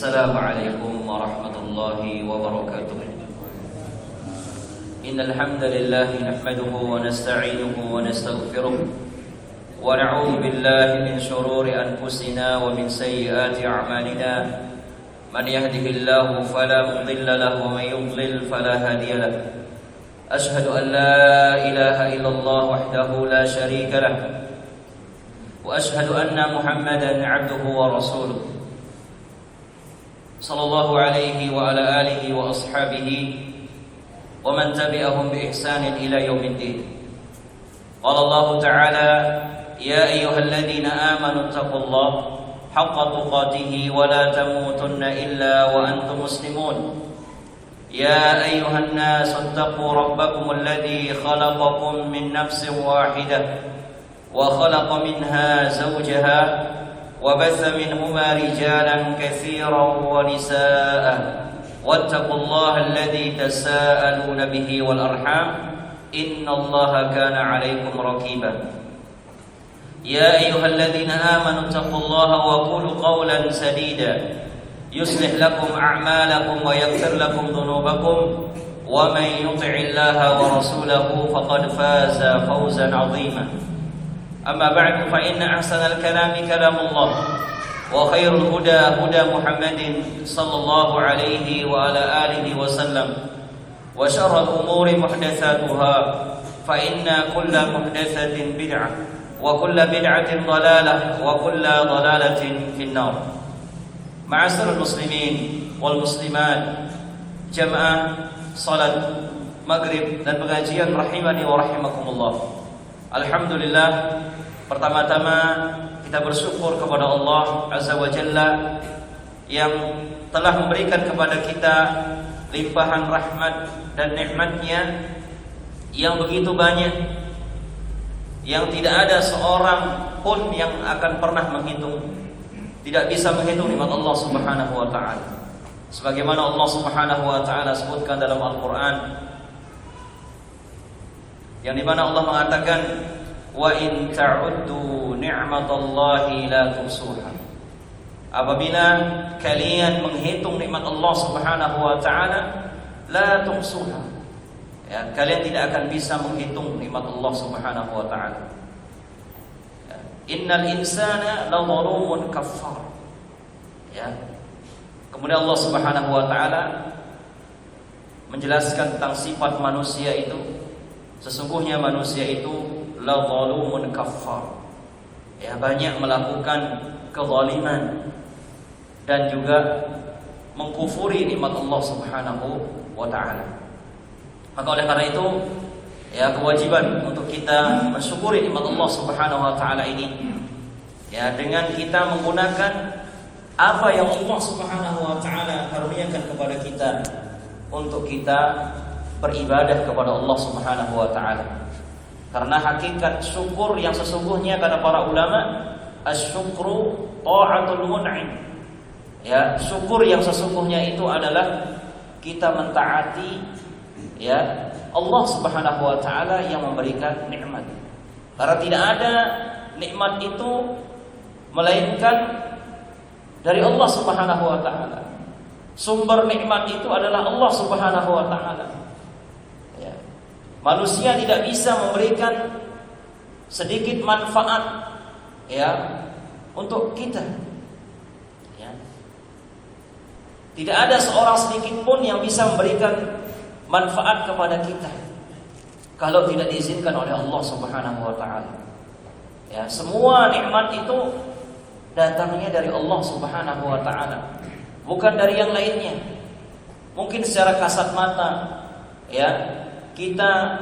السلام عليكم ورحمة الله وبركاته. إن الحمد لله نحمده ونستعينه ونستغفره ونعوذ بالله من شرور أنفسنا ومن سيئات أعمالنا. من يهده الله فلا مضل له ومن يضلل فلا هادي له. أشهد أن لا إله إلا الله وحده لا شريك له وأشهد أن محمدا عبده ورسوله صلى الله عليه وعلى آله وأصحابه ومن تبعهم بإحسان إلى يوم الدين. قال الله تعالى: يا أيها الذين آمنوا اتقوا الله حق تقاته ولا تموتن إلا وأنتم مسلمون. يا أيها الناس اتقوا ربكم الذي خلقكم من نفس واحدة وخلق منها زوجها وبث منهما رجالا كثيرا ونساء واتقوا الله الذي تساءلون به والأرحام إن الله كان عليكم رقيبا. يا أيها الذين آمنوا اتقوا الله وقولوا قولا سديدا يصلح لكم أعمالكم ويغفر لكم ذنوبكم ومن يطع الله ورسوله فقد فاز فوزا عظيما. أما بعد فإن أحسن الكلام كلام الله وخير الهدى هدى محمد صلى الله عليه وعلى آله وسلم وشر الأمور محدثاتها فإن كل محدثة بدعة وكل بدعة ضلالة وكل ضلالة في النار. معاشر المسلمين والmuslimat, jamaah salat maghrib dan pengajian rahimani wa rahimakumullah. Alhamdulillah, pertama-tama kita bersyukur kepada Allah Azza wa Jalla yang telah memberikan kepada kita limpahan rahmat dan nikmat-Nya yang begitu banyak, yang tidak ada seorang pun yang akan pernah menghitung, tidak bisa menghitung nikmat Allah Subhanahu wa taala. Sebagaimana Allah Subhanahu wa taala sebutkan dalam Al-Qur'an, yang dimana Allah mengatakan, wa in ta'uddu ni'matallahi la tuhsuha. Apabila kalian menghitung nikmat Allah Subhanahu wa taala, la tuhsuha, ya, kalian tidak akan bisa menghitung nikmat Allah Subhanahu wa taala. Ya. Innal insana la zalumun kaffar. Ya. Kemudian Allah Subhanahu wa taala menjelaskan tentang sifat manusia itu. Sesungguhnya manusia itu la zalumun kaffar, ya, banyak melakukan kezaliman dan juga mengkufuri nikmat Allah Subhanahu wa taala. Maka oleh karena itu, ya, kewajiban untuk kita mensyukuri nikmat Allah Subhanahu wa taala ini, ya, dengan kita menggunakan apa yang Allah Subhanahu wa taala karuniakan kepada kita untuk kita beribadah kepada Allah Subhanahu wa taala. Karena hakikat syukur yang sesungguhnya kata para ulama, asyukru ta'atul mun'im. Ya, syukur yang sesungguhnya itu adalah kita mentaati, ya, Allah Subhanahu wa taala yang memberikan nikmat. Karena tidak ada nikmat itu melainkan dari Allah Subhanahu wa taala. Sumber nikmat itu adalah Allah Subhanahu wa taala. Manusia tidak bisa memberikan sedikit manfaat, ya, untuk kita. Ya. Tidak ada seorang sedikit pun yang bisa memberikan manfaat kepada kita kalau tidak diizinkan oleh Allah Subhanahu wa taala. Ya, semua nikmat itu datangnya dari Allah Subhanahu wa taala, bukan dari yang lainnya. Mungkin secara kasat mata, ya, kita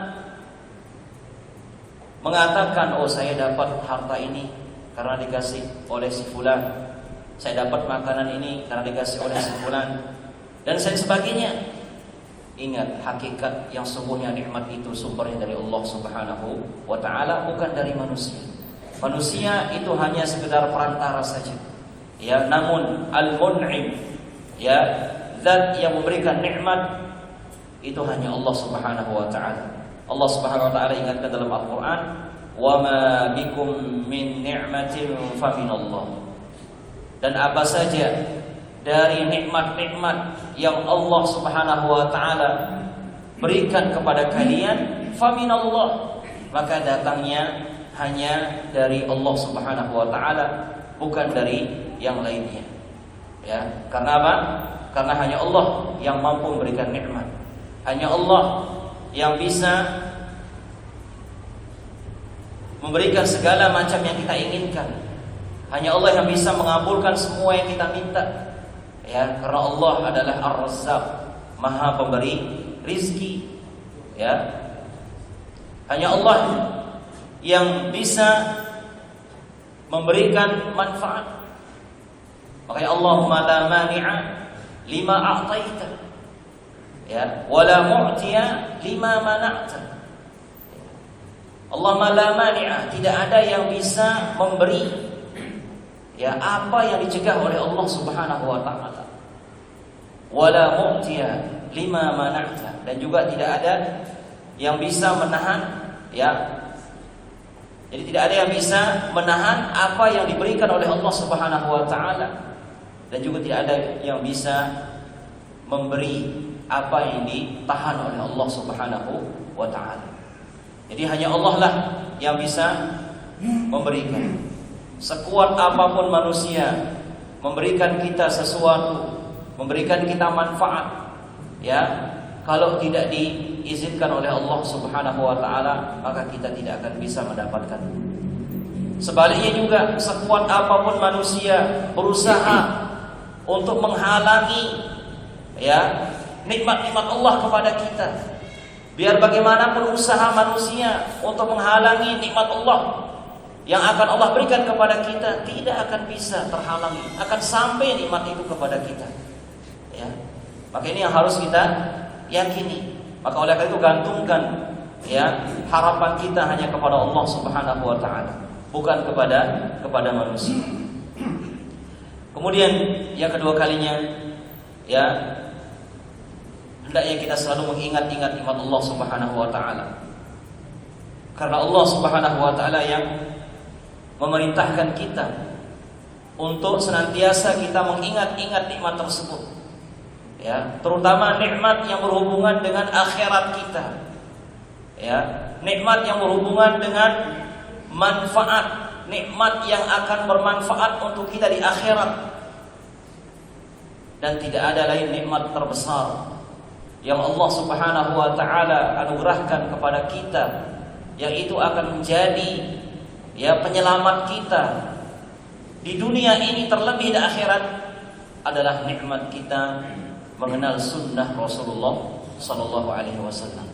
mengatakan, oh, saya dapat harta ini karena dikasih oleh si fulan, saya dapat makanan ini karena dikasih oleh si fulan, dan sebagainya. Ingat, hakikat yang sungguhnya nikmat itu sumbernya dari Allah Subhanahu wa taala, bukan dari manusia. Manusia itu hanya sekedar perantara saja. Ya, namun al-mun'im, ya, zat yang memberikan nikmat itu hanya Allah Subhanahu wa taala. Allah Subhanahu wa taala ingatkan dalam Al-Qur'an, "Wa ma bikum min ni'matin fa minallah." Dan apa saja dari nikmat-nikmat yang Allah Subhanahu wa taala berikan kepada kalian, faminallah, maka datangnya hanya dari Allah Subhanahu wa taala, bukan dari yang lainnya. Ya, karena apa? Karena hanya Allah yang mampu memberikan nikmat. Hanya Allah yang bisa memberikan segala macam yang kita inginkan. Hanya Allah yang bisa mengabulkan semua yang kita minta. Ya, karena Allah adalah Ar-Razzaq, Maha pemberi rizki. Ya. Hanya Allah yang bisa memberikan manfaat. Makanya Allahumma la mani'a lima a'taita, ya, wala mu'tiya lima mana'ta. Allahumma la mani'a, tidak ada yang bisa memberi, ya, apa yang dicegah oleh Allah Subhanahu wa taala. Wala mu'tiya lima mana'ta, dan juga tidak ada yang bisa menahan, ya. Jadi tidak ada yang bisa menahan apa yang diberikan oleh Allah Subhanahu wa taala, dan juga tidak ada yang bisa memberi apa yang ditahan oleh Allah Subhanahu wa taala. Jadi hanya Allah lah yang bisa memberikan. Sekuat apapun manusia memberikan kita sesuatu, memberikan kita manfaat, ya, kalau tidak diizinkan oleh Allah Subhanahu wa taala, maka kita tidak akan bisa mendapatkan. Sebaliknya juga, sekuat apapun manusia berusaha untuk menghalangi, ya, nikmat-nikmat Allah kepada kita, biar bagaimanapun usaha manusia untuk menghalangi nikmat Allah yang akan Allah berikan kepada kita, tidak akan bisa terhalangi, akan sampai nikmat itu kepada kita. Ya, maka ini yang harus kita yakini. Maka oleh karena itu gantungkan, ya, harapan kita hanya kepada Allah Subhanahu wa taala, bukan kepada manusia. Kemudian yang kedua kalinya, ya, hendaknya kita selalu mengingat-ingat nikmat Allah Subhanahu wa taala. Karena Allah Subhanahu wa taala yang memerintahkan kita untuk senantiasa kita mengingat-ingat nikmat tersebut. Ya, terutama nikmat yang berhubungan dengan akhirat kita. Ya, nikmat yang berhubungan dengan manfaat, nikmat yang akan bermanfaat untuk kita di akhirat. Dan tidak ada lain nikmat terbesar yang Allah Subhanahu wa taala anugerahkan kepada kita, yang itu akan menjadi, ya, penyelamat kita di dunia ini terlebih di akhirat, adalah nikmat kita mengenal sunnah Rasulullah sallallahu alaihi wasallam.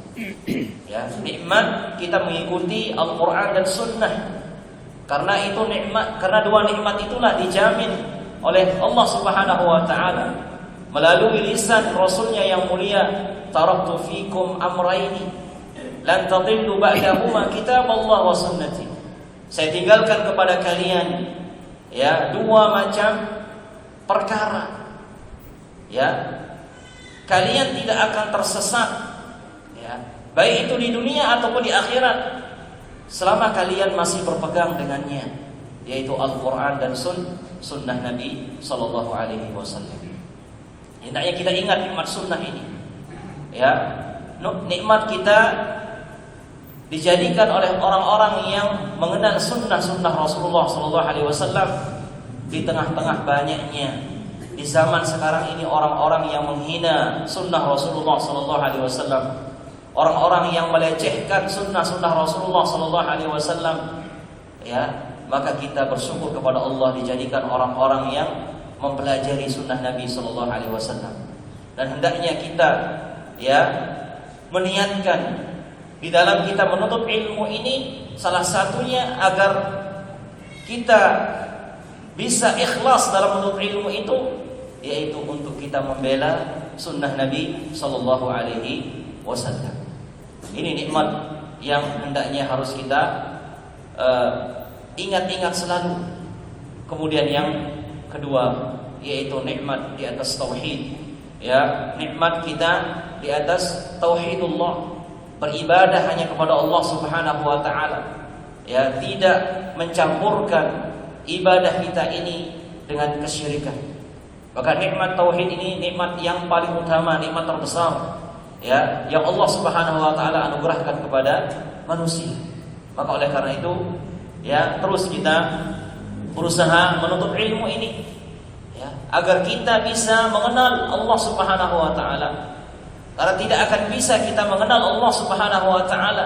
Ya, nikmat kita mengikuti Al-Qur'an dan sunnah. Karena itu nikmat, karena dua nikmat itulah dijamin oleh Allah Subhanahu wa taala melalui lisan Rasulnya yang mulia, taraktu fikum amraini lan tadillu ba'dahuma kitaballah wa sunnati. Saya tinggalkan kepada kalian, ya, dua macam perkara, ya, kalian tidak akan tersesat, ya, baik itu di dunia ataupun di akhirat, selama kalian masih berpegang dengannya, yaitu Al-Quran dan sunnah Nabi Sallallahu Alaihi Wasallam. Hendaknya kita ingat nikmat sunnah ini, ya, nikmat kita dijadikan oleh orang-orang yang mengenal sunnah Rasulullah Sallallahu Alaihi Wasallam. Di tengah-tengah banyaknya di zaman sekarang ini orang-orang yang menghina sunnah Rasulullah Sallallahu Alaihi Wasallam, orang-orang yang melecehkan sunnah Rasulullah Sallallahu Alaihi Wasallam, ya, maka kita bersyukur kepada Allah dijadikan orang-orang yang mempelajari sunnah Nabi Sallallahu Alaihi Wasallam. Dan hendaknya kita, ya, meniatkan di dalam kita menuntut ilmu ini, salah satunya agar kita bisa ikhlas dalam menuntut ilmu itu, yaitu untuk kita membela sunnah Nabi Sallallahu Alaihi Wasallam. Ini nikmat yang hendaknya harus kita ingat-ingat selalu. Kemudian yang kedua, yaitu nikmat di atas tauhid, ya, nikmat kita di atas tauhidullah, beribadah hanya kepada Allah Subhanahu wa taala, ya, tidak mencampurkan ibadah kita ini dengan kesyirikan. Maka nikmat tauhid ini nikmat yang paling utama, nikmat terbesar ya yang Allah Subhanahu wa taala anugerahkan kepada manusia. Maka oleh karena itu ya terus kita berusaha menuntut ilmu ini ya agar kita bisa mengenal Allah Subhanahu wa taala. Karena tidak akan bisa kita mengenal Allah Subhanahu wa taala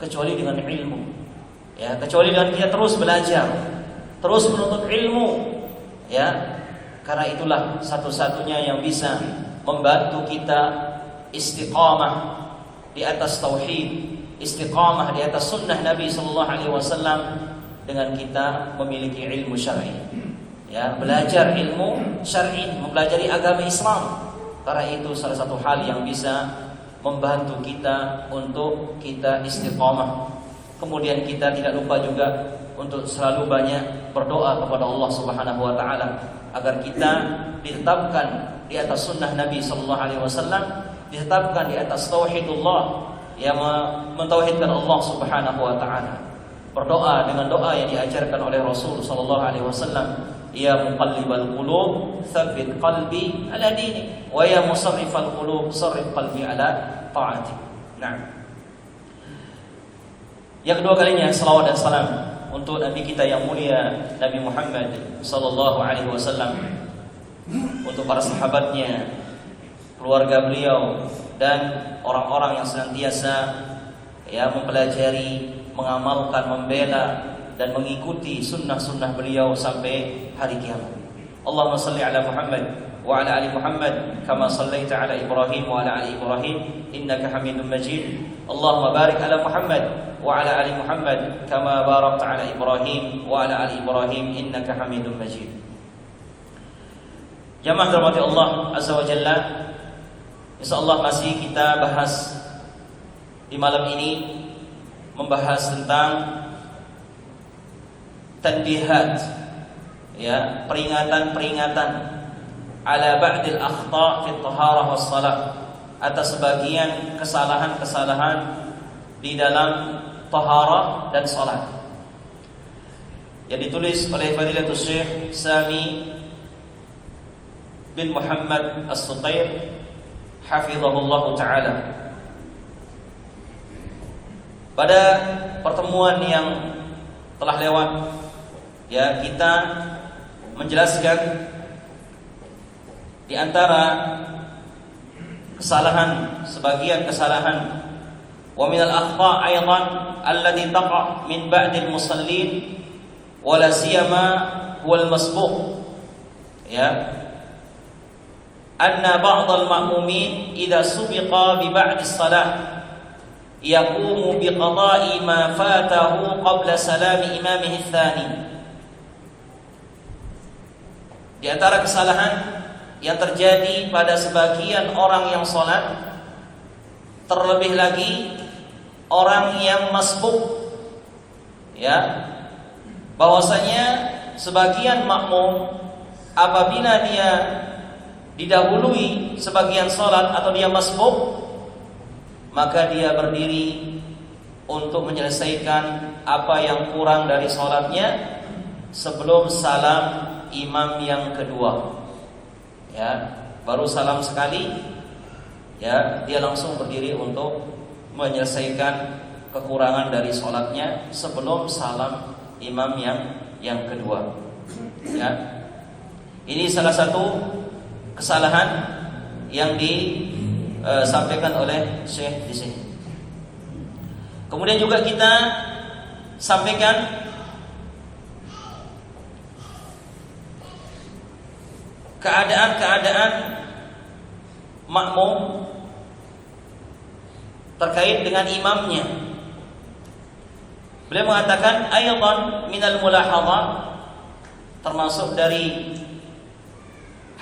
kecuali dengan ilmu. Ya, kecuali dengan kita terus belajar, terus menuntut ilmu. Ya. Karena itulah satu-satunya yang bisa membantu kita istiqamah di atas tauhid, istiqamah di atas sunnah Nabi sallallahu alaihi wasallam dengan kita memiliki ilmu syar'i. Ya, belajar ilmu syar'i, mempelajari agama Islam. Karena itu salah satu hal yang bisa membantu kita untuk kita istiqamah. Kemudian kita tidak lupa juga untuk selalu banyak berdoa kepada Allah Subhanahu wa taala agar kita ditetapkan di atas sunnah Nabi sallallahu alaihi wasallam, ditetapkan di atas tauhidullah, yang mentauhidkan Allah Subhanahu wa taala. Berdoa dengan doa yang diajarkan oleh Rasul sallallahu alaihi wasallam, ya muqallibal qulub tsabbit qalbi ala dinik wa ya musarrifal qulub sarrif qalbi ala ta'atik. Nah. Yang kedua kalinya salawat dan salam untuk Nabi kita yang mulia Nabi Muhammad sallallahu alaihi wasallam, untuk para sahabatnya, keluarga beliau dan orang-orang yang senantiasa ya mempelajari, mengamalkan, membela dan mengikuti sunnah-sunnah beliau sampai hari kiamat. Allahumma salli ala Muhammad wa ala ali Muhammad kama sallaita ala Ibrahim wa ala ali Ibrahim innaka Hamidum Majid. Allahumma barik ala Muhammad wa ala ali Muhammad kama barakta ala Ibrahim wa ala ali Ibrahim innaka Hamidum Majid. Jamaah dirahmati Allah Azza wa Jalla, insyaallah masih kita bahas di malam ini, membahas tentang tanbihat ya, peringatan-peringatan ala ba'dil akhta' fi taharah was salah, atas sebagian kesalahan-kesalahan di dalam taharah dan salat, yang ditulis oleh Fadilatul Syekh Sami bin Muhammad As-Sutair hafizahullah taala. Pada pertemuan yang telah lewat ya, kita menjelaskan di antara kesalahan, sebagian kesalahan, wa minal akhta' aidan allati taqa' min ba'dil musallin wa la siyama wal masbuq ya, anna ba'dal ma'mumin idza subiqa bi ba'dis salah yaqumu bi qada'i ma fatahu qabla salami imamihi tsani. Di antara kesalahan yang terjadi pada sebagian orang yang sholat, terlebih lagi orang yang masbuk ya, bahwasanya sebagian makmum apabila dia didahului sebagian sholat atau dia masbuk, maka dia berdiri untuk menyelesaikan apa yang kurang dari sholatnya sebelum salam imam yang kedua ya, baru salam sekali ya, dia langsung berdiri untuk menyelesaikan kekurangan dari sholatnya sebelum salam imam yang kedua ya. Ini salah satu kesalahan yang disampaikan oleh Syekh di sini. Kemudian juga kita sampaikan keadaan-keadaan makmum terkait dengan imamnya. Beliau mengatakan aydan minal mulahadhah, termasuk dari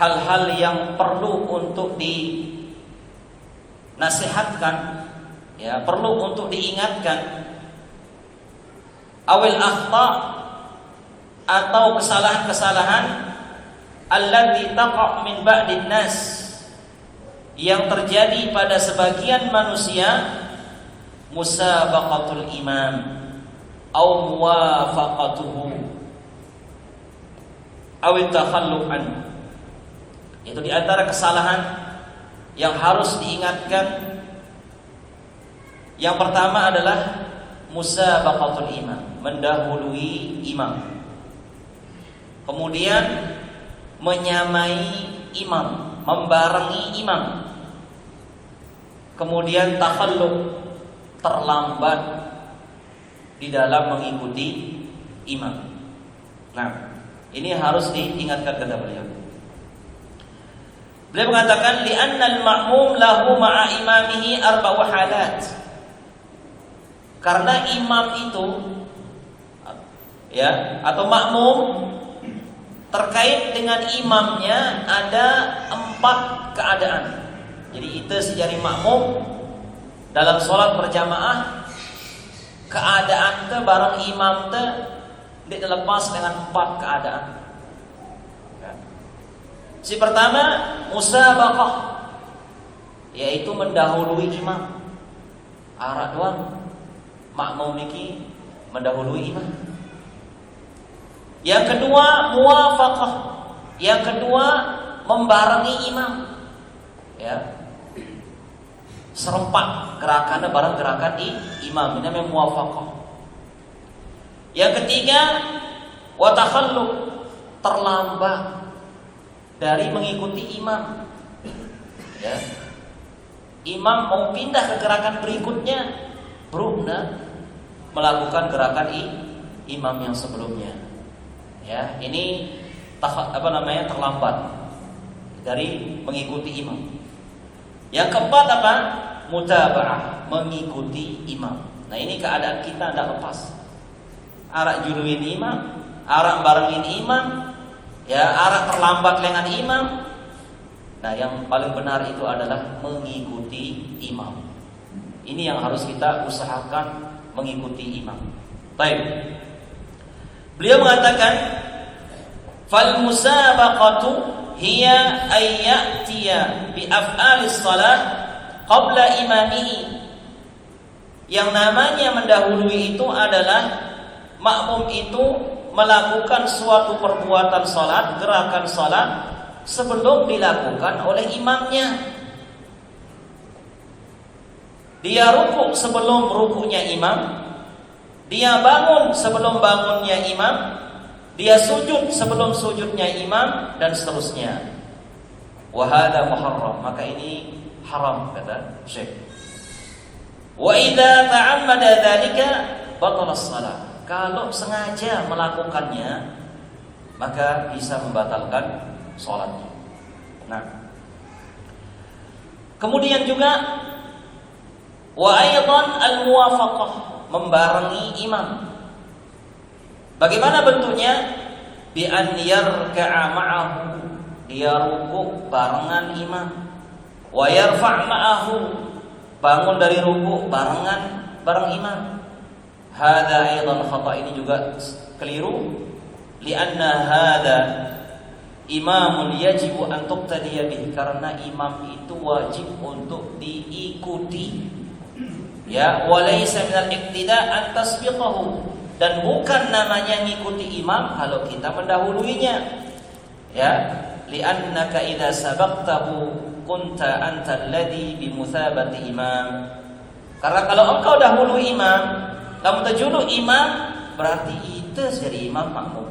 hal-hal yang perlu untuk dinasihatkan ya, perlu untuk diingatkan, awil akhta' atau kesalahan-kesalahan allati taqa' min ba'din nas, yang terjadi pada sebagian manusia, musabaqatul imam au muwafaqatuhu aw takhalluf an, Itu di antara kesalahan yang harus diingatkan. Yang pertama adalah musabaqatul imam, mendahului imam. Kemudian menyamai imam, membarengi imam. Kemudian takhalluq, terlambat di dalam mengikuti imam. Nah, ini harus diingatkan kepada beliau. Beliau mengatakan li'anna al-ma'mum lahu ma'a imamihi arba'u halat. Karena imam itu ya, atau makmum terkait dengan imamnya ada 4 keadaan. Jadi itu sejari makmum dalam sholat berjamaah, keadaan te bareng imam te tidak terlepas dengan 4 keadaan. Ya. Si pertama musabaqah, yaitu mendahului imam. Arak doang makmum niki mendahului imam. Yang kedua muwafaqah, yang kedua membarengi imam. Ya. Serempak gerakannya bareng gerakan imam, ini namanya muwafaqah. Yang ketiga wa takhalluq, terlambat dari mengikuti imam. Ya. Imam mau pindah ke gerakan berikutnya, berubah melakukan gerakan imam yang sebelumnya. Ya, ini terlambat dari mengikuti imam. Yang keempat apa? Mutaba'ah, mengikuti imam. Nah, ini keadaan kita tidak lepas. Arak juluin imam, arak barengin imam, ya, arak terlambat dengan imam. Nah, yang paling benar itu adalah mengikuti imam. Ini yang harus kita usahakan, mengikuti imam. Baik. Beliau mengatakan fal musabaqatu hiya ayyatiya bi af'alis salat qabla imamihi. Yang namanya mendahului itu adalah makmum itu melakukan suatu perbuatan salat, gerakan salat sebelum dilakukan oleh imamnya. Dia rukuk sebelum rukuknya imam, dia bangun sebelum bangunnya imam, dia sujud sebelum sujudnya imam, dan seterusnya. Wa hadza muharram, maka ini haram kata Syekh. Wa idza ta'ammada dzalika batala shalah. Kalau sengaja melakukannya, maka bisa membatalkan salatnya. Nah, kemudian juga wa aidan al-muwafaqah, membarengi imam. Bagaimana bentuknya? Bi an yarka'a ma'ahu, dia rukuk barengan imam. Wa yarfa' ma'ahu, bangun dari rukuk bareng imam. Hadza aidan khata', ini juga keliru. Lianna hadza imamun yajibu an tuqtadiya bih, karena imam itu wajib untuk diikuti. Ya, walaysa minal iqtida an tasbiqahu, dan bukan namanya ngikuti imam kalau kita mendahuluinya. Ya, li'annaka idza sabaqtahu kunta anta alladhi bimuthabati imam. Karena kalau engkau dahului imam, kamu tajulu imam, berarti itu jadi imam makmum.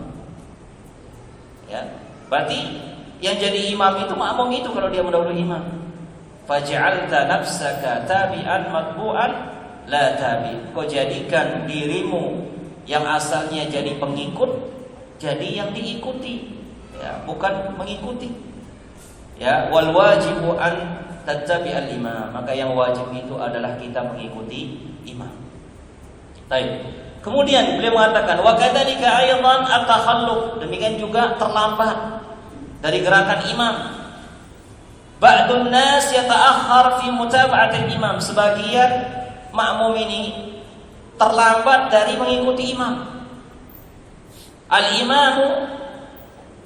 Ya, berarti yang jadi imam itu makmum itu kalau dia mendahului imam. Faj'alta nafsaka tabi'an matbu'an la tabi'. Kau jadikan dirimu yang asalnya jadi pengikut jadi yang diikuti, ya, bukan mengikuti. Ya, wal wajibu an tattabi'al imam, maka yang wajib itu adalah kita mengikuti imam. Baik. Kemudian beliau mengatakan wa kadzalika aidan at-takhalluq, demikian juga terlambat dari gerakan imam. Ba'dun nas yata'akhkhar fi mutaba'atil imam, sebagian makmum ini terlambat dari mengikuti imam. Al-imamu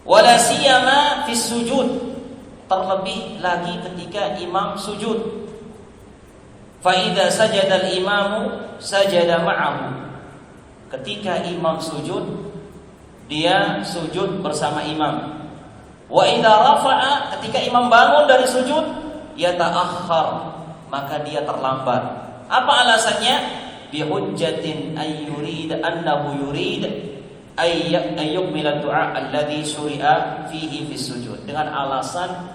wala siyama fi sujud, terlebih lagi ketika imam sujud. Fa idza sajada al-imamu sajada ma'ahu, ketika imam sujud dia sujud bersama imam. Wa idza rafa'a, ketika imam bangun dari sujud, yata'akhkhar, maka dia terlambat. Apa alasannya? Bi hujjatin ay yurid annahu yurid ay yukmila du'a alladhi syuri'a fihi fi sujud. Dengan alasan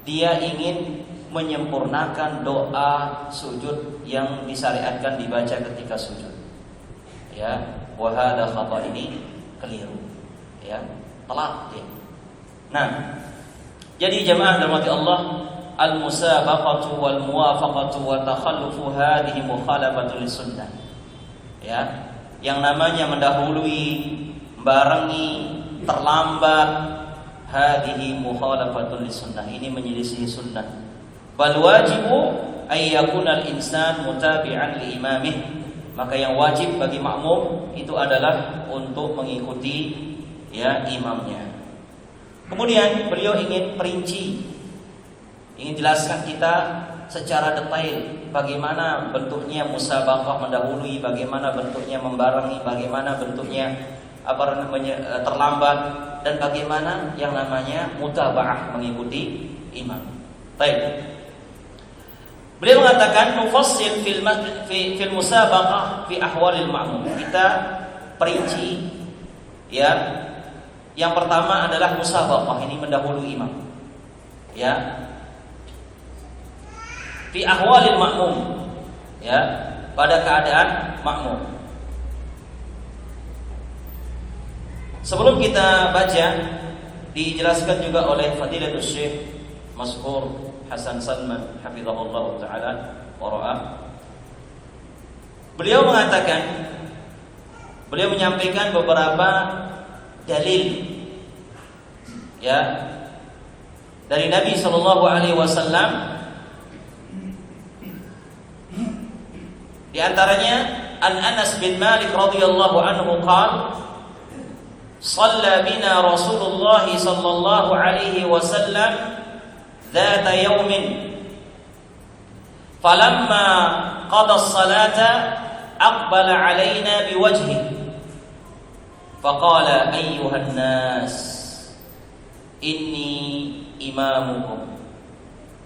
dia ingin menyempurnakan doa sujud yang disyariatkan dibaca ketika sujud. Ya, wa hadha khata, ini keliru. Ya, telat dia. Nah, jadi jemaah dirahmati Allah, al-musabaqatu wal muwafaqatu wa takhallufu hadhihi mukhalafatu lis-sunnah. Ya, yang namanya mendahului, barengi, terlambat, hadhihi mukhalafatu lis-sunnah, ini menyelisihi sunnah. Bal wajibu ay yakuna al-insan mutabi'an li imamih, maka yang wajib bagi makmum itu adalah untuk mengikuti ya imamnya. Kemudian beliau ingin perinci, ingin jelaskan kita secara detail bagaimana bentuknya musabaqah mendahului, bagaimana bentuknya membarengi, bagaimana bentuknya terlambat, dan bagaimana yang namanya mutaba'ah, mengikuti imam. Baik. Beliau mengatakan nufassil fil musabaqah fi ahwalil ma'mum. Kita perinci ya. Yang pertama adalah musabaqah, ini mendahului imam. Ya. Fi ahwalil ma'mum. Ya, pada keadaan makmum. Sebelum kita baca, dijelaskan juga oleh Fadilatul Syekh Mashhur Hasan Salman hafizahullah taala wa ra'ah. Beliau mengatakan, beliau menyampaikan beberapa dalil ya dari Nabi sallallahu alaihi wasallam. Di antaranya An Anas bin Malik radhiyallahu anhu qala shalla bina Rasulullah sallallahu alaihi wasallam ذات يوم فلما قضى الصلاة أقبل علينا بوجهه فقال أيها الناس إني إمامكم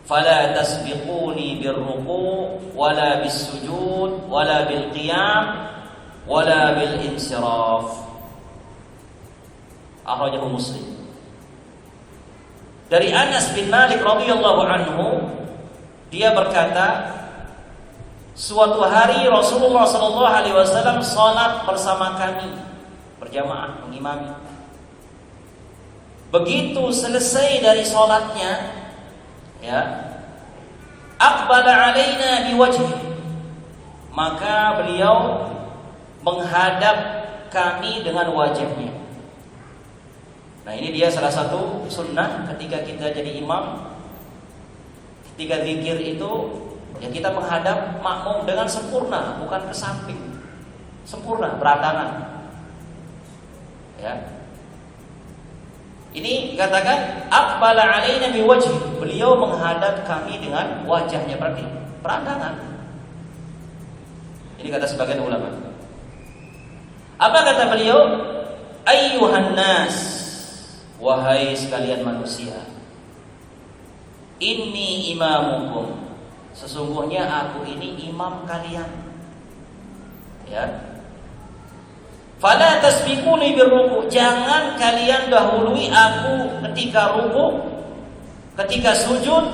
فلا تسبقوني بالركوع ولا بالسجود ولا بالقيام ولا بالانصراف. أخرجه مسلم. Dari Anas bin Malik radhiyallahu anhu, dia berkata, suatu hari Rasulullah sallallahu alaihi wasallam salat bersama kami, berjamaah mengimami. Begitu selesai dari salatnya, ya, aqbala alaina biwajhi, maka beliau menghadap kami dengan wajahnya. Nah, ini dia salah satu sunnah ketika kita jadi imam. Ketika zikir itu ya kita menghadap makmum dengan sempurna, bukan ke samping. Sempurna, berantakan. Ya. Ini dikatakan aqbala alaina biwajhi. Beliau menghadap kami dengan wajahnya, berarti berantakan. Ini kata sebagian ulama. Apa kata beliau? Ayyuhan nas, wahai sekalian manusia, inni imamukum, sesungguhnya aku ini imam kalian. Ya. Fala tasbiquni birruku, jangan kalian dahului aku ketika ruku, ketika sujud,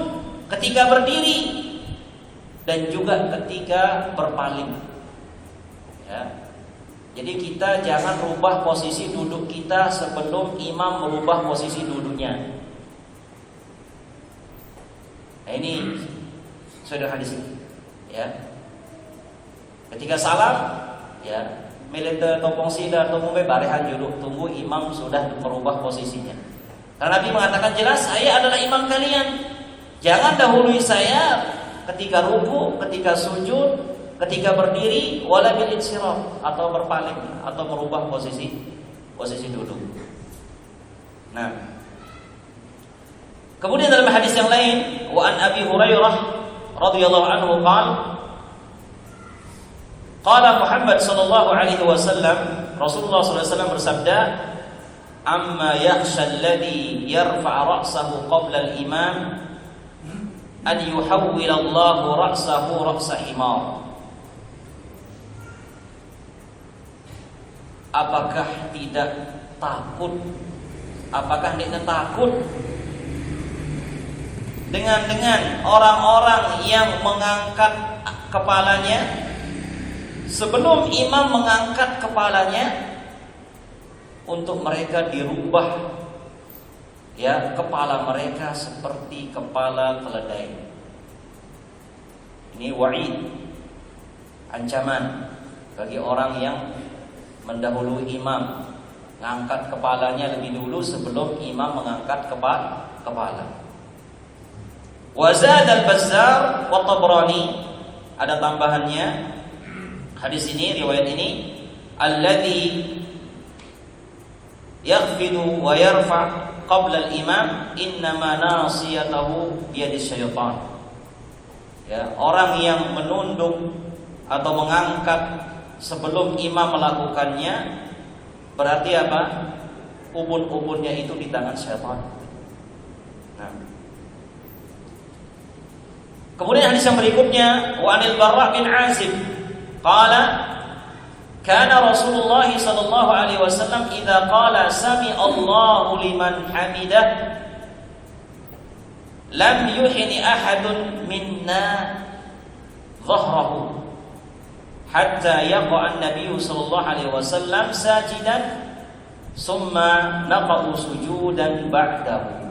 ketika berdiri, dan juga ketika berpaling. Ya. Jadi kita jangan rubah posisi duduk kita sebelum imam merubah posisi duduknya. Nah, ini sudah hadis ini. Ya. Ketika salam, ya, militer topong sila atau barehan duduk, tunggu imam sudah merubah posisinya. Karena Nabi mengatakan jelas, saya adalah imam kalian. Jangan dahului saya ketika ruku, ketika sujud, ketika berdiri, wala bil insiraf, atau berpaling atau merubah posisi duduk. Nah, kemudian dalam hadis yang lain, wa an Abi Hurairah radhiyallahu anhu qala Muhammad sallallahu alaihi wasallam, Rasulullah sallallahu alaihi wasallam bersabda, amma yakhsha alladhi yarfa' ra'sahu qabla al-imam an yuhawwil Allahu ra'sahu ra'sa himar. Apakah tidak takut? Apakah tidak takut dengan orang-orang yang mengangkat kepalanya sebelum imam mengangkat kepalanya, untuk mereka dirubah ya kepala mereka seperti kepala keledai. Ini wa'id, ancaman bagi orang yang mendahului imam, mengangkat kepalanya lebih dulu sebelum imam mengangkat kepala. Wa zada al-Bazzar wa Tabrani, ada tambahannya hadis ini, riwayat ini, alladzi yakhfidu wa yarfa' qabla al-imam innama nasiyatahu biyadi syaitan. Ya, orang yang menunduk atau mengangkat sebelum imam melakukannya, berarti apa? Ubun-ubunnya itu di tangan syaitan. Nah. Kemudian hadis yang berikutnya, wa anil Barra bin Azib qala kana Rasulullah sallallahu alaihi wasallam idza qala sami Allahu liman hamidah lam yuhini ahadun minna dhahrahu hatta yaqa an-nabiy sallallahu alaihi wasallam sajidan summa naqa'u sujudan ba'dahu.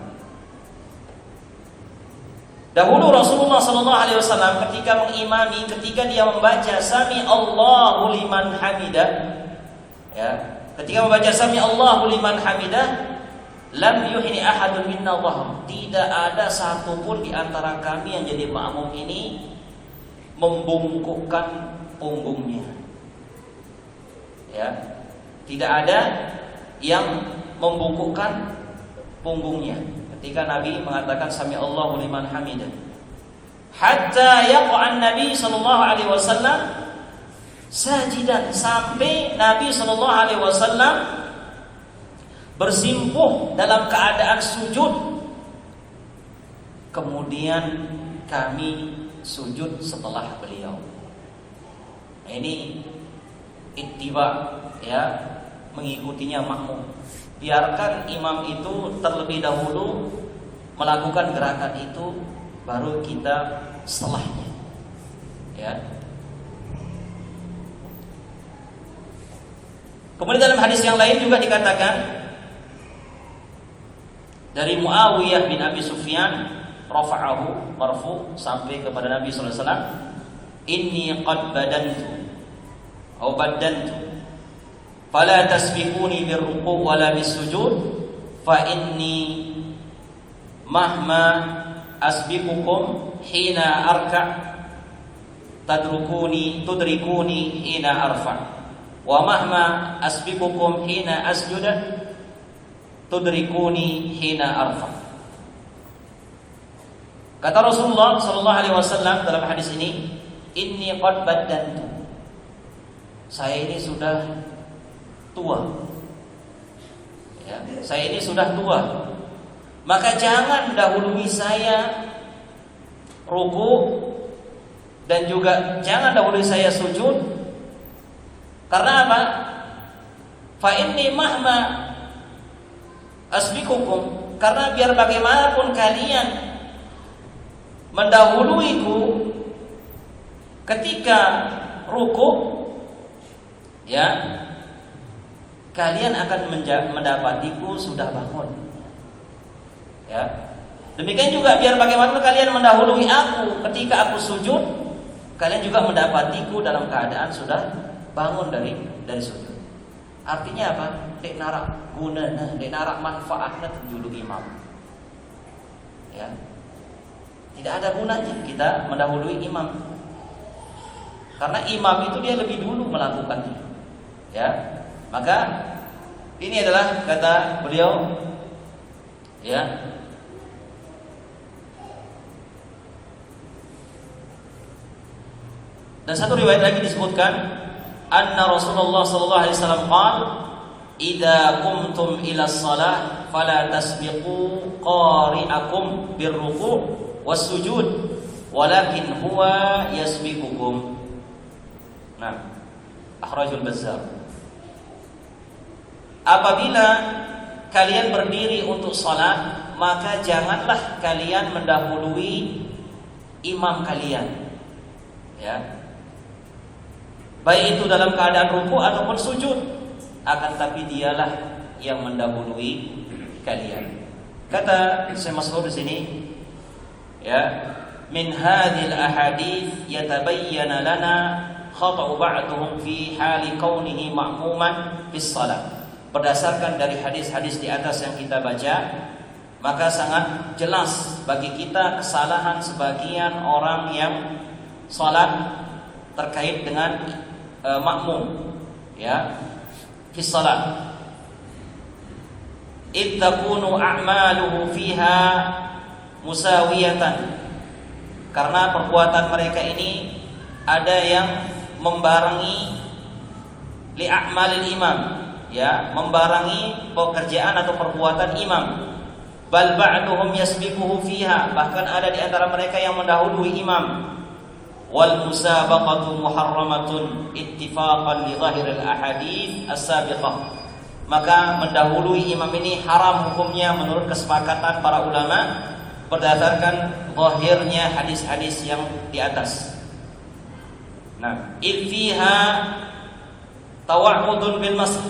Dahulu Rasulullah sallallahu alaihi wasallam ketika mengimami, ketika dia membaca sami Allahu liman hamidah, ya, ketika membaca sami Allahu liman hamidah, lam yuhini ahadun minna dhahr, tidak ada satupun di antara kami yang jadi makmum ini membungkukkan punggungnya. Ya, tidak ada yang membungkukkan punggungnya ketika Nabi mengatakan sami Allahu liman hamidah, hatta yaqa'an Nabi sallallahu alaihi wasallam sajidan, sampai Nabi sallallahu alaihi wasallam bersimpuh dalam keadaan sujud. Kemudian kami sujud setelah beliau. Ini ittiba, ya, mengikutinya makmum. Biarkan imam itu terlebih dahulu melakukan gerakan itu, baru kita setelahnya. Ya. Kemudian dalam hadis yang lain juga dikatakan dari Muawiyah bin Abi Sufyan, rafa'ahu, marfu, sampai kepada Nabi sallallahu alaihi wasallam, inni qad badantu atau badantu fala tasbiquni birruku' wala bisujud fa inni mahma asbiqukum hina arka' tudrikuni hina arfa' wa mahma asbiqukum hina asjuda tudrikuni hina arfa'. Kata Rasulullah sallallahu alaihi wasallam dalam hadis ini, inni qad baddantu, saya ini sudah tua, ya, saya ini sudah tua, maka jangan dahului saya ruku dan juga jangan dahului saya sujud. Karena apa? Fa inni mahma asbiqukum, karena biar bagaimanapun kalian mendahuluiku ketika ruku, ya, kalian akan mendapatiku sudah bangun. Ya. Demikian juga biar bagaimana kalian mendahului aku ketika aku sujud, kalian juga mendapatiku dalam keadaan sudah bangun dari sujud. Artinya apa? Dek narak gunana, dek narak manfaatnya tunjuk imam. Ya. Tidak ada gunanya kita mendahului imam, karena imam itu dia lebih dulu melakukannya. Ya. Maka ini adalah kata beliau, ya, dan satu riwayat lagi disebutkan anna Rasulullah sallallahu alaihi wasallam qala idza qumtum ila shalah fala tasbiqu qari'akum birruku' was-sujud walakin huwa yasbiqukum. Nah, akhrajul Bazzar. Apabila kalian berdiri untuk salat, maka janganlah kalian mendahului imam kalian. Ya. Baik itu dalam keadaan ruku ataupun sujud, akan tapi dialah yang mendahului kalian. Kata Syekh Mas'ud di sini, ya, min hadhil ahadits yatabayyana lana khata'u ba'dhum fi hali kaunihi ma'muman bis shalah. Berdasarkan dari hadis-hadis di atas yang kita baca, maka sangat jelas bagi kita kesalahan sebagian orang yang salat terkait dengan makmum, ya, fi shalat. Id takunu a'maluhu fiha musawiyatan. Karena perbuatan mereka ini ada yang membarengi li a'malil imam, ya, membarengi pekerjaan atau perbuatan imam. Bal ba'duhum yasbiquhu fiha, bahkan ada di antara mereka yang mendahului imam. Wal musabaqatu muharramatun ittifaqan li zahiril ahadits as-sabiqah. Maka mendahului imam ini haram hukumnya menurut kesepakatan para ulama berdasarkan zahirnya hadis-hadis yang di atas. Nah, fiha tawa'udun bil masjid.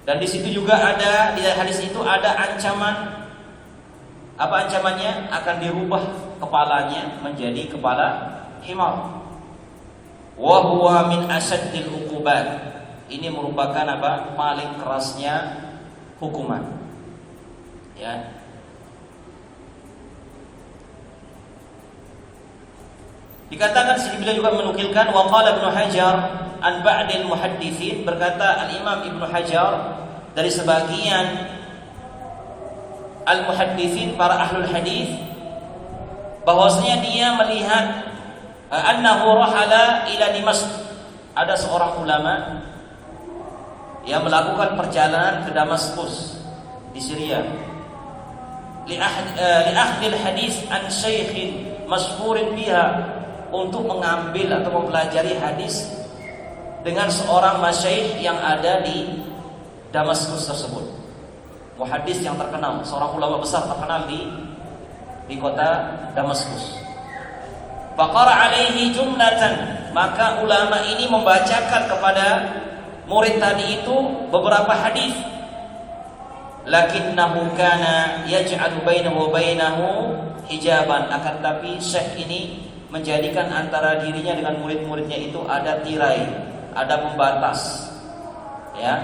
Dan di situ juga ada, di hadis itu ada ancaman. Apa ancamannya? Akan dirubah kepalanya menjadi kepala himar. Wa huwa min asyaddil uqubat. Ini merupakan apa? Paling kerasnya hukuman. Ya. Dikatakan sini beliau juga menukilkan wa qala Ibnu Hajar an ba'dil muhadditsin, berkata al-Imam Ibnu Hajar dari sebagian al-muhadditsin para ahlul hadis bahwasanya dia melihat annahu rahala ila Dimashq. Ada seorang ulama yang melakukan perjalanan ke Damaskus di Syria li akhdil hadis an syaikhin masyhurin biha, untuk mengambil atau mempelajari hadis dengan seorang masyaikh yang ada di Damaskus tersebut. Muhaddis yang terkenal, seorang ulama besar terkenal di kota Damaskus. Faqara alaihi jumlatan, maka ulama ini membacakan kepada murid tadi itu beberapa hadis. Lakinnahu kana yaj'alu bainahu wa bainahu hijaban, akan tapi syekh ini menjadikan antara dirinya dengan murid-muridnya itu ada tirai, ada pembatas, ya.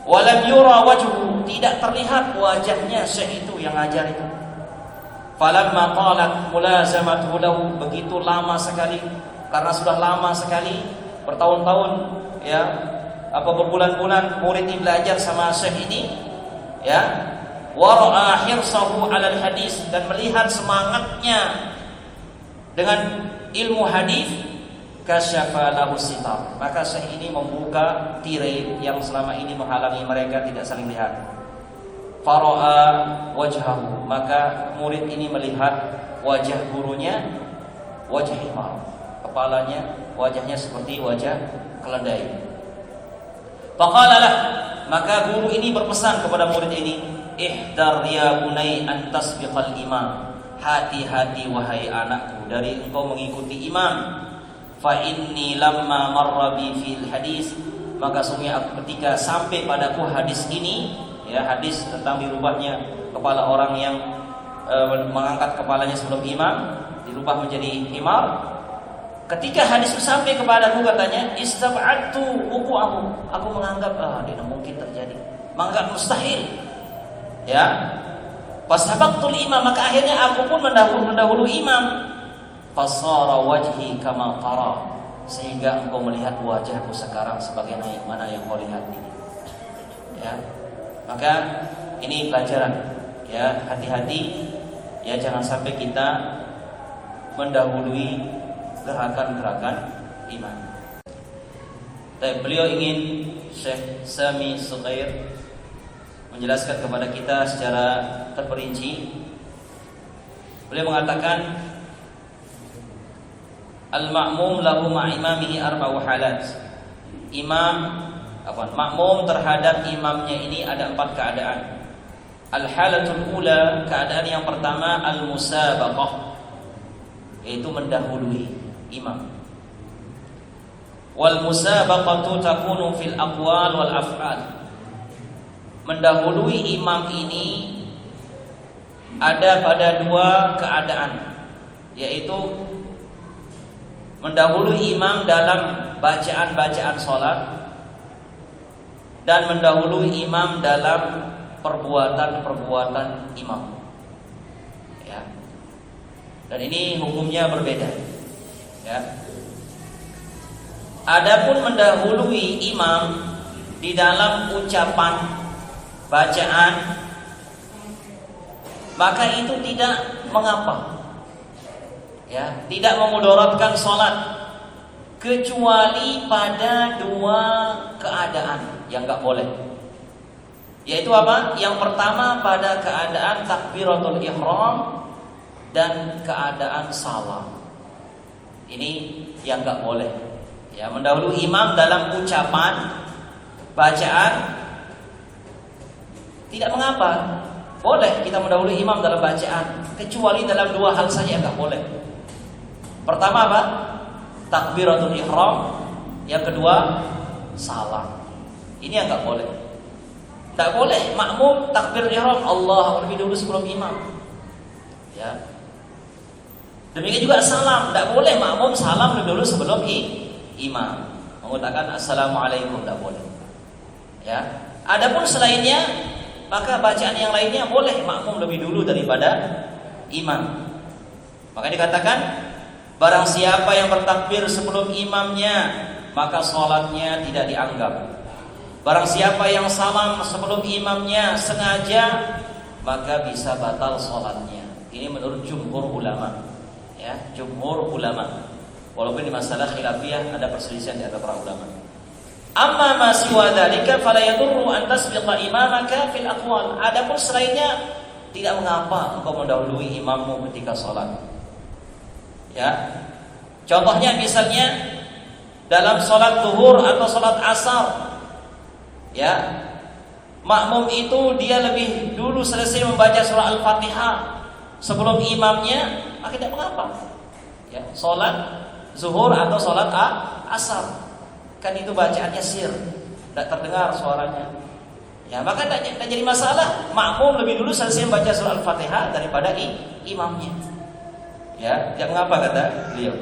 Walam yura wajhu, tidak terlihat wajahnya syekh itu yang ajar itu. Falamma talat mulazamatuhu lahu, begitu lama sekali, karena sudah lama sekali, bertahun-tahun, ya, apa berbulan-bulan murid ini belajar sama syekh ini, ya. Wa ra'a hirsahu 'alal hadis, dan melihat semangatnya dengan ilmu hadis, kasyafa lahu sitar, maka syekh ini membuka tirai yang selama ini menghalangi mereka tidak saling lihat. Fara'a wajhahu, maka murid ini melihat wajah gurunya wajah himar, kepalanya, wajahnya seperti wajah keledai. Faqalalah, maka guru ini berpesan kepada murid ini, ihdar ya bunai an tasbiqal imam, hati-hati wahai anakku dari engkau mengikuti imam. Fa inni lamma marra bi fil hadis, maka sungguh aku ketika sampai padaku hadis ini, ya, hadis tentang dirubahnya kepala orang yang mengangkat kepalanya sebelum imam dirubah menjadi himar. Ketika hadis itu sampai kepadaku, katanya istab'adtu wuqu'ahu, aku menganggap tidak mungkin terjadi, menganggap mustahil, ya. Fasabaqtul imam, maka akhirnya aku pun mendahului imam. Fasara wajhi kama tara, sehingga engkau melihat wajahku sekarang sebagaimana yang kau lihat ini, ya. Maka ini pelajaran, ya, hati-hati, ya, jangan sampai kita mendahului gerakan-gerakan iman. Dan beliau ingin Syekh Sami Sughair menjelaskan kepada kita secara terperinci. Beliau mengatakan al-ma'mum lahu ma'imamihi arba'u halat. Makmum terhadap imamnya ini ada 4 keadaan. Al-halatul ula, keadaan yang pertama al-musabaqah, yaitu mendahului imam. Wal musabaqatu takunu fil aqwal wal af'al. Mendahului imam ini ada pada 2 keadaan, yaitu mendahului imam dalam bacaan-bacaan sholat dan mendahului imam dalam perbuatan-perbuatan imam. Ya. Dan ini hukumnya berbeda. Ya. Adapun mendahului imam di dalam ucapan, bacaan, maka itu tidak mengapa. Ya, tidak memudaratkan sholat, kecuali pada 2 keadaan yang enggak boleh. Yaitu apa? Yang pertama pada keadaan takbiratul ihram dan keadaan salam. Ini yang enggak boleh. Ya, mendahului imam dalam ucapan, bacaan tidak mengapa. Boleh kita mendahului imam dalam bacaan, kecuali dalam 2 hal saja enggak boleh. Pertama apa? Takbiratul ihram. Yang kedua salam. Ini yang enggak boleh. Tak boleh makmum takbir ihram Allah lebih dulu sebelum imam. Ya. Demikian juga salam, tak boleh makmum salam lebih dulu sebelum imam. Mengatakan assalamualaikum tak boleh. Ya. Adapun selainnya, maka bacaan yang lainnya boleh makmum lebih dulu daripada imam. Maka dikatakan barang siapa yang bertakbir sebelum imamnya, maka sholatnya tidak dianggap. Barang siapa yang salam sebelum imamnya sengaja, maka bisa batal sholatnya. Ini menurut jumhur ulama. Ya, jumhur ulama. Walaupun di masalah khilafiyah ada perselisihan di antara para ulama. Amma ma siwa dzalika fala yadurru an tasbiqa imamaka fil aqwal. Adapun selainnya tidak mengapa engkau mendahului imammu ketika sholat. Ya. Contohnya misalnya dalam sholat zuhur atau sholat asar, ya, makmum itu dia lebih dulu selesai membaca surah Al-Fatihah sebelum imamnya, maka tidak mengapa. Ya, sholat zuhur atau sholat asar, kan itu bacaannya sir, tidak terdengar suaranya. Ya, maka tidak jadi masalah. Makmum lebih dulu selesai membaca surah Al-Fatihah daripada imamnya. Ya, tidak mengapa kata beliau.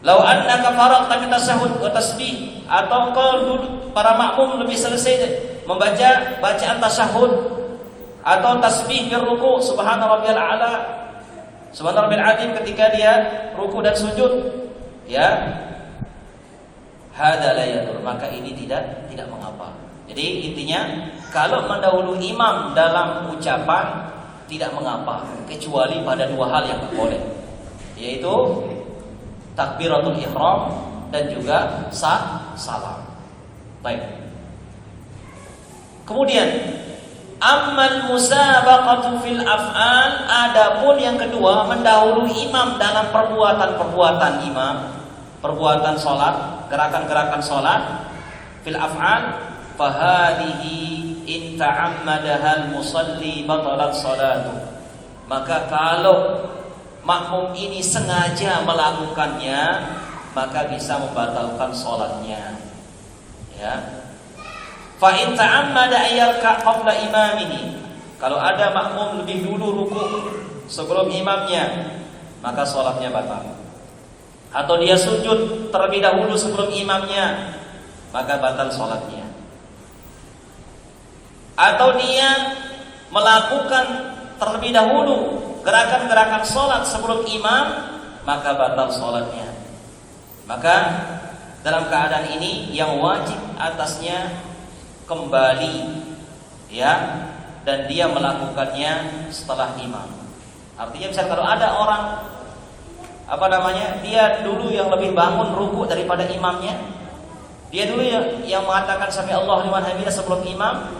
Lau annaka faragta min tasyahhud wa tasbih, atau kau dulu para makmum lebih selesai membaca bacaan tasyahhud atau tasbih di ruku, subhana rabbiyal a'la, subhana rabbil azim ketika dia ruku dan sujud, ya, hada la yadur, maka ini tidak mengapa. Jadi intinya kalau mendahului imam dalam ucapan tidak mengapa, kecuali pada 2 hal yang tak boleh, yaitu takbiratul ihram dan juga salam. Baik. Kemudian ammal musabaqatu fil af'al, adapun yang kedua mendahului imam dalam perbuatan-perbuatan imam, perbuatan salat, gerakan-gerakan salat, fil af'al fahadhihi in ta'ammadaha al-musalli batalat salatu. Maka kalau makmum ini sengaja melakukannya, maka bisa membatalkan sholatnya. Ya. Fa in ta'ammada ayyarka qabla imamihi. Kalau ada makmum lebih dulu ruku sebelum imamnya, maka sholatnya batal. Atau dia sujud terlebih dahulu sebelum imamnya, maka batal sholatnya. Atau dia melakukan terlebih dahulu gerakan-gerakan sholat sebelum imam, maka batal sholatnya. Maka dalam keadaan ini yang wajib atasnya kembali, ya, dan dia melakukannya setelah imam. Artinya misalnya kalau ada orang dia dulu yang lebih bangun ruku daripada imamnya, Dia dulu yang mengatakan sami Allahu liman hamidah sebelum imam,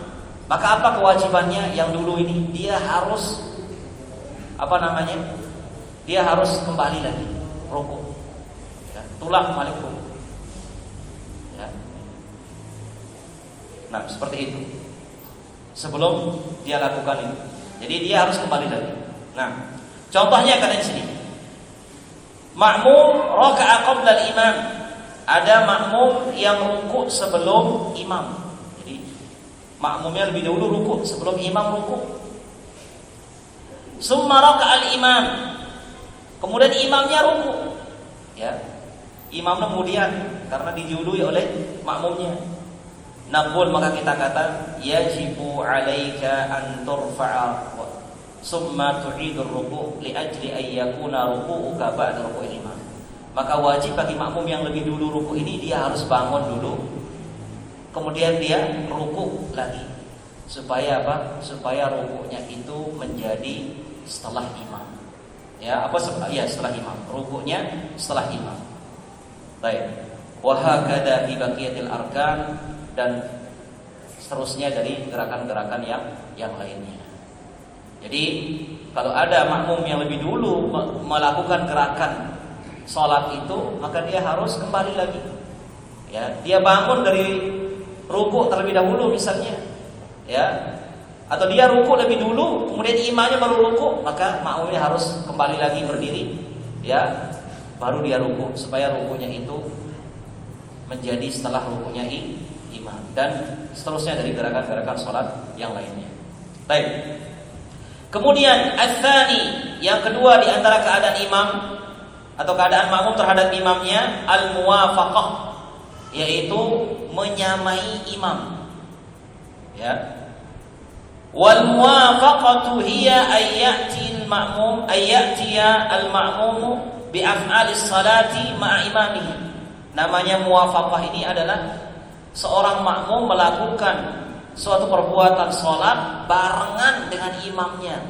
maka apa kewajibannya yang dulu ini? Dia harus Dia harus kembali lagi rukuk. Ya, tulang kembali rukuk. Ya. Nah, seperti itu. Sebelum dia lakukan itu. Jadi dia harus kembali lagi. Nah, contohnya kalian di sini. Makmum raka'a qabla al-imam. Ada makmum yang rukuk sebelum imam. Jadi makmumnya lebih dahulu rukuk sebelum imam rukuk. Summa raka'a al-imam. Kemudian imamnya rukuk. Ya. Imamnya kemudian karena dijuluki oleh makmumnya. Naqul, maka kita kata yajibu 'alaika an turfa'a summa tu'idur ruku' li ajli an yakuna ruku'uka ba'da ruku'il imam. Maka wajib bagi makmum yang lebih dulu ruku' ini dia harus bangun dulu. Kemudian dia ruku' lagi. Supaya apa? Supaya ruku'nya itu menjadi setelah imam. Ya, setelah imam. Ruku'nya setelah imam. Baik. Wa hakadha fi baqiyatil arkan, dan seterusnya dari gerakan-gerakan yang lainnya. Jadi kalau ada makmum yang lebih dulu melakukan gerakan sholat itu, maka dia harus kembali lagi. Ya, dia bangun dari rukuk terlebih dahulu misalnya, ya, atau dia rukuk lebih dulu, kemudian imamnya baru rukuk, maka makmumnya harus kembali lagi berdiri, ya, baru dia rukuk, supaya rukuknya itu menjadi setelah rukuknya imam, dan seterusnya dari gerakan-gerakan sholat yang lainnya. Baik. Kemudian ats-tsani, yang kedua di antara keadaan imam atau keadaan makmum terhadap imamnya, al-muwafaqah, yaitu menyamai imam. Ya. Wal muwafaqatu hiya ayyati al-ma'mum bi af'alis salati ma'a imamihi. Namanya muwafaqah ini adalah seorang makmum melakukan suatu perbuatan sholat barengan dengan imamnya,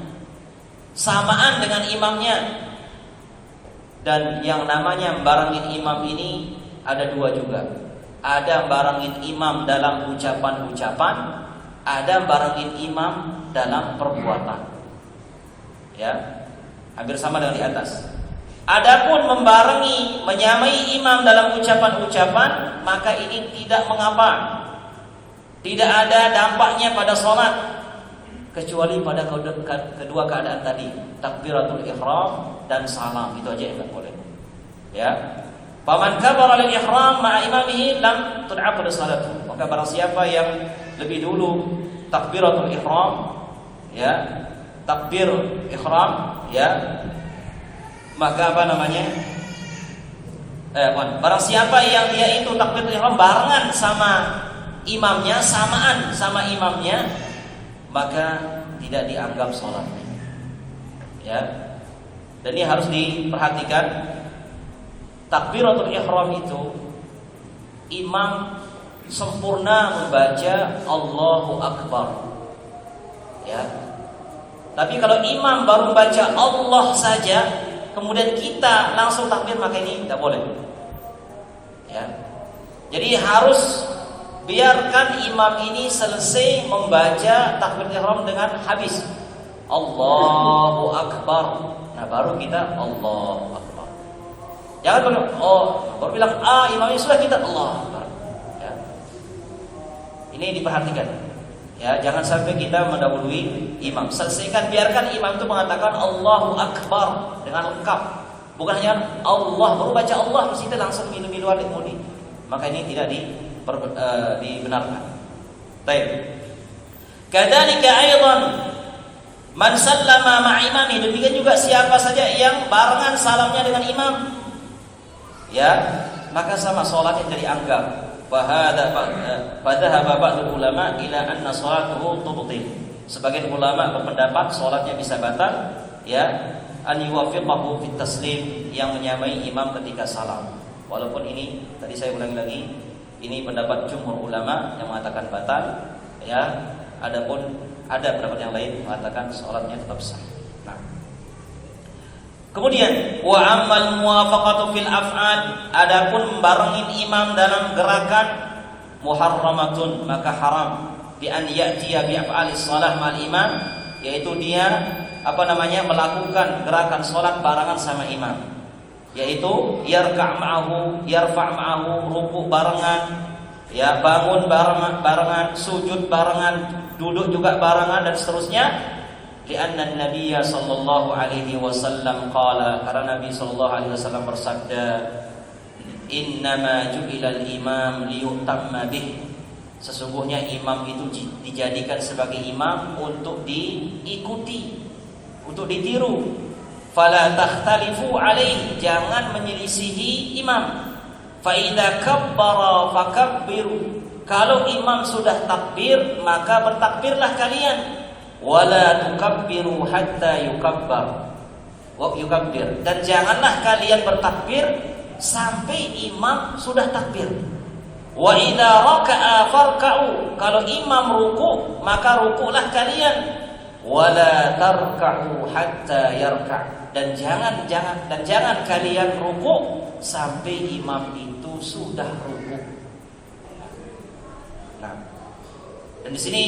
samaan dengan imamnya. Dan yang namanya barengin imam ini ada dua juga. Ada barengin imam dalam ucapan-ucapan, ada barengin imam dalam perbuatan. Ya, hampir sama dengan di atas. Adapun menyamai imam dalam ucapan-ucapan, maka ini tidak mengapa. Tidak ada dampaknya pada sholat, kecuali pada kedua keadaan tadi, takbiratul ihram dan salam, itu aja yang tidak boleh. Ya, faman kabara lil ihram ma'a imamihi lam tud'ab salatu. Maka barang siapa yang lebih dulu takbiratul ihram, ya, takbir ihram, ya, maka barang siapa yang dia itu takbiratul ihram barengan sama imamnya, samaan sama imamnya, maka tidak dianggap sholatnya. Ya, dan ini harus diperhatikan. Takbiratul ihram itu imam sempurna membaca Allahu Akbar. Ya. Tapi kalau imam baru baca Allah saja, kemudian kita langsung takbir, maka ini tidak boleh. Ya. Jadi harus biarkan imam ini selesai membaca takbir ihram dengan habis Allahu Akbar. Nah, baru kita Allahu Akbar. Jangan baru bilang imamnya sudah, kita Allahu Akbar. Ya. Ini diperhatikan. Ya, jangan sampai kita mendahului imam. Selesaikan, biarkan imam itu mengatakan Allahu Akbar dengan lengkap. Bukan hanya Allah baru baca Allah terus kita langsung milu-miluan mudi. Maka ini tidak dibenarkan. Baik. Kadzalika aidan man sallama ma'a imami, demikian juga siapa saja yang barengan salamnya dengan imam, ya, maka sama salatnya tidak dianggap. Fadhahaba ba'dul ulama ila anna salatuhu tubtil. Sebagian ulama berpendapat salatnya bisa batal, ya, an yuwafiqahu fit taslim, yang menyamai imam ketika salam. Walaupun ini tadi saya ulangi lagi, ini pendapat jumhur ulama yang mengatakan batal, ya. Adapun ada pendapat yang lain mengatakan salatnya tetap sah. Nah. Kemudian wa ammal muwafaqatu fil af'al, adapun membarengin imam dalam gerakan muharramatun, maka haram bi an ya'tiya bi af'alis shalah ma'al imam, yaitu dia melakukan gerakan salat barengan sama imam, yaitu yarka' ma'ahu, yarfa' ma'ahu, ruku' barengan, ya, bangun barengan, sujud barengan, duduk juga barengan dan seterusnya. Li'anna an-nabiyya sallallahu alaihi wasallam qala, karena Nabi sallallahu alaihi wasallam bersabda, innama ju'ilal imam liyutamma bih, sesungguhnya imam itu dijadikan sebagai imam untuk diikuti, untuk ditiru. Fala takhtalifu alaihi, jangan menyelisihi imam. Fa idza kabbara fakabbiru, kalau imam sudah takbir maka bertakbirlah kalian. Wala tukabbiru hatta yukabbir, dan janganlah kalian bertakbir sampai imam sudah takbir. Wa idza raka'a farka'u, kalau imam ruku maka rukuklah kalian. Wala tarka'u hatta yarka', dan jangan kalian ruku sampai imam itu sudah ruku. Nah, dan di sini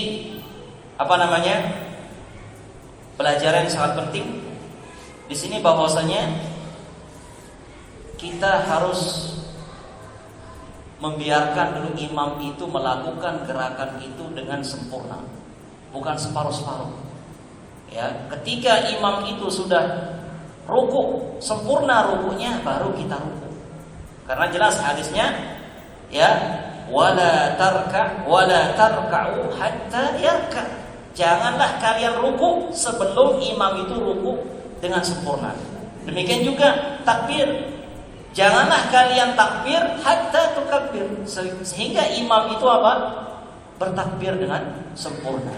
pelajaran yang sangat penting di sini bahwasanya kita harus membiarkan dulu imam itu melakukan gerakan itu dengan sempurna, bukan separuh-separuh. Ya, ketika imam itu sudah ruku, sempurna rukunya, baru kita ruku. Karena jelas hadisnya, ya, wala tarka'u hatta yarka'. Janganlah kalian ruku sebelum imam itu ruku dengan sempurna. Demikian juga takbir. Janganlah kalian takbir hatta tukabbir, sehingga imam itu bertakbir dengan sempurna.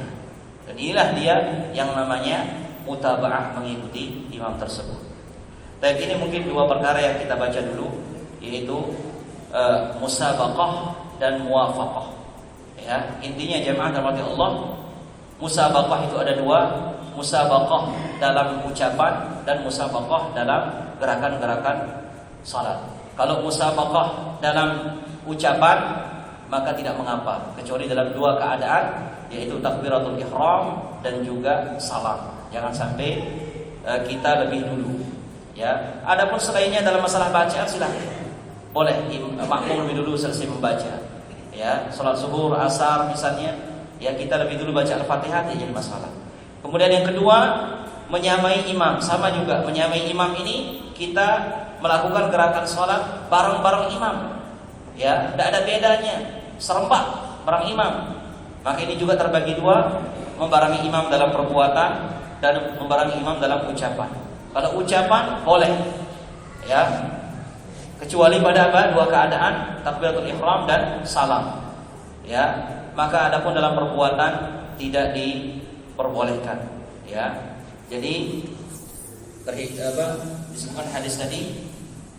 Dan inilah dia yang namanya mutaba'ah, mengikuti imam tersebut. Dan ini mungkin dua perkara yang kita baca dulu, yaitu musabaqah dan muwafaqah. Ya, intinya jemaah rahmati Allah, musabaqah itu ada dua, musabaqah dalam ucapan dan musabaqah dalam gerakan-gerakan salat. Kalau musabaqah dalam ucapan maka tidak mengapa, kecuali dalam dua keadaan, yaitu takbiratul ihram dan juga salam. Jangan sampai kita lebih dulu. Ya, adapun selainnya dalam masalah bacaan silahkan, boleh makmum lebih dulu selesai membaca. Ya, salat zuhur, asar misalnya, ya kita lebih dulu baca Al-Fatihah, tidak jadi masalah. Kemudian yang kedua, menyamai imam, sama juga menyamai imam ini kita melakukan gerakan sholat bareng-bareng imam. Ya, tidak ada bedanya, serempak bareng imam. Maka ini juga terbagi dua, membarengi imam dalam perbuatan dan membarengi imam dalam ucapan. Kalau ucapan boleh, ya, kecuali pada dua keadaan, takbiratul ihram dan salam. Ya, maka adapun dalam perbuatan tidak diperbolehkan. Ya, jadi disebutkan hadis tadi,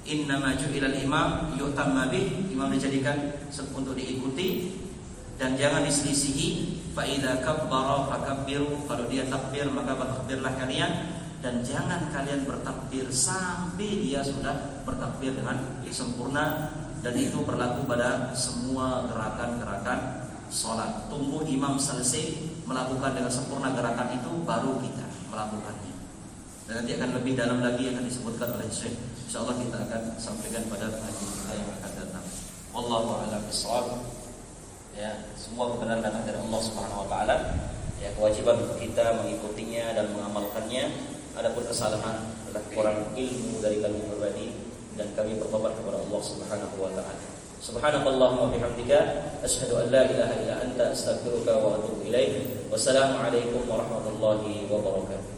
innama ju'ilal imam yu'tamma bih, imam dijadikan untuk diikuti dan jangan diselisihi. Fa idza kabbara fakabbiru, kalau dia takbir maka bertakbirlah kalian, dan jangan kalian bertakbir sampai dia sudah bertakbir dengan sempurna. Dan itu berlaku pada semua gerakan-gerakan salat. Tunggu imam selesai melakukan dengan sempurna gerakan itu, baru kita melakukannya. Dan nanti akan lebih dalam lagi yang akan disebutkan oleh Syekh. Insyaallah kita akan sampaikan pada kajian kita yang akan datang. Wallahu a'lam bishawab. Ya, semua kebenaran datang dari Allah Subhanahu wa taala. Ya, kewajiban kita mengikutinya dan mengamalkannya. Adapun kesalahan adalah kurang ilmu dari kami pribadi, dan kami bertobat kepada Allah Subhanahu wa taala. Subhanakallahumma wa bihamdika asyhadu an la ilaha illa anta astaghfiruka wa atubu ilaik. Wassalamu alaikum warahmatullahi wabarakatuh.